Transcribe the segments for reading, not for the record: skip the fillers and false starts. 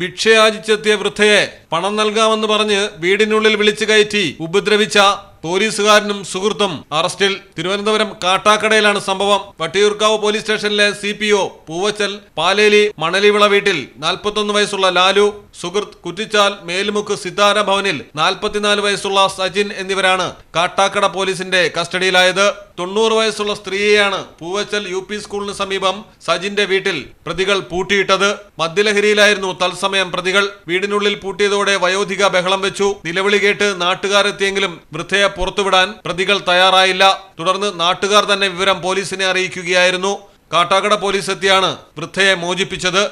ഭിക്ഷയാചിച്ചെത്തിയ വൃദ്ധയെ പണം നൽകാമെന്ന് പറഞ്ഞ് വീടിനുള്ളിൽ വിളിച്ചു കയറ്റി ഉപദ്രവിച്ച പോലീസുകാരനും സുഹൃത്തും അറസ്റ്റിൽ. തിരുവനന്തപുരം കാട്ടാക്കടയിലാണ് സംഭവം. വട്ടിയൂർക്കാവ് പോലീസ് സ്റ്റേഷനിലെ CPO പൂവച്ചൽ പാലേലി മണലിവിള വീട്ടിൽ 41 വയസ്സുള്ള ലാലു, സുഹൃത്ത് കുറ്റിച്ചാൽ മേലുമുക്ക് സിതാര ഭവനിൽ 44 വയസ്സുള്ള സജിൻ എന്നിവരാണ് കാട്ടാക്കട പോലീസിന്റെ കസ്റ്റഡിയിലായത്. 90 വയസ്സുള്ള സ്ത്രീയെയാണ് പൂവച്ചൽ UP സ്കൂളിന് സമീപം സജിന്റെ വീട്ടിൽ പ്രതികൾ പൂട്ടിയിട്ടത്. മദ്യലഹരിയിലായിരുന്നു തത്സമയം പ്രതികൾ. വീടിനുള്ളിൽ പൂട്ടിയതോടെ വയോധിക ബഹളം വെച്ചു. നിലവിളി കേട്ട് നാട്ടുകാരെത്തിയെങ്കിലും വൃദ്ധയെ പുറത്തുവിടാൻ പ്രതികൾ തയ്യാറായില്ല. തുടർന്ന് നാട്ടുകാർ തന്നെ വിവരം പോലീസിനെ അറിയിക്കുകയായിരുന്നു. കാട്ടാക്കട പോലീസ് എത്തിയാണ് വൃദ്ധയെ മോചിപ്പിച്ചത്.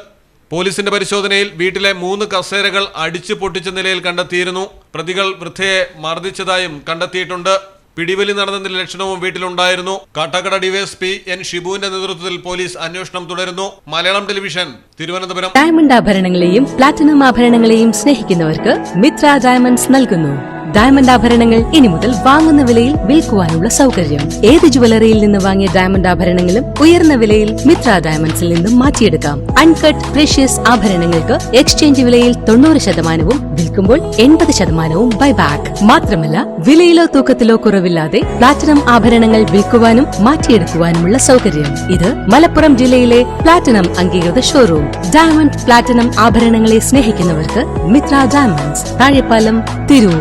പോലീസിന്റെ പരിശോധനയിൽ വീട്ടിലെ 3 കസേരകൾ അടിച്ചു പൊട്ടിച്ച നിലയിൽ കണ്ടെത്തിയിരുന്നു. പ്രതികൾ വൃദ്ധയെ മർദ്ദിച്ചതായും കണ്ടെത്തിയിട്ടുണ്ട്. പിടിവലി നടന്നതിന്റെ ലക്ഷണവും വീട്ടിലുണ്ടായിരുന്നു. കാട്ടാക്കട DYSP N ഷിബുവിന്റെ നേതൃത്വത്തിൽ പോലീസ് അന്വേഷണം തുടരുന്നു. മലയാളം ടെലിവിഷൻ, തിരുവനന്തപുരം. ഡയമണ്ട് ആഭരണങ്ങളെയും പ്ലാറ്റിനം ആഭരണങ്ങളെയും സ്നേഹിക്കുന്നവർക്ക് മിത്ര ഡയമണ്ട്സ് നൽകുന്നു ഡയമണ്ട് ആഭരണങ്ങൾ ഇനി മുതൽ വാങ്ങുന്ന വിലയിൽ വിൽക്കുവാനുള്ള സൗകര്യം. ഏത് ജുവലറിയിൽ നിന്ന് വാങ്ങിയ ഡയമണ്ട് ആഭരണങ്ങളും ഉയർന്ന വിലയിൽ മിത്ര ഡയമണ്ട്സിൽ നിന്നും മാറ്റിയെടുക്കാം. അൺകട്ട് പ്രഷ്യസ് ആഭരണങ്ങൾക്ക് എക്സ്ചേഞ്ച് വിലയിൽ 90%, വിൽക്കുമ്പോൾ 80% ബൈബാക്ക്. മാത്രമല്ല, വിലയിലോ തൂക്കത്തിലോ കുറവില്ലാതെ പ്ലാറ്റിനം ആഭരണങ്ങൾ വിൽക്കുവാനും മാറ്റിയെടുക്കുവാനുമുള്ള സൗകര്യം. ഇത് മലപ്പുറം ജില്ലയിലെ പ്ലാറ്റിനം അംഗീകൃത ഷോറൂം. ഡയമണ്ട് പ്ലാറ്റിനം ആഭരണങ്ങളെ സ്നേഹിക്കുന്നവർക്ക് മിത്ര ഡയമണ്ട്സ്, താഴെപ്പാലം, തിരൂർ.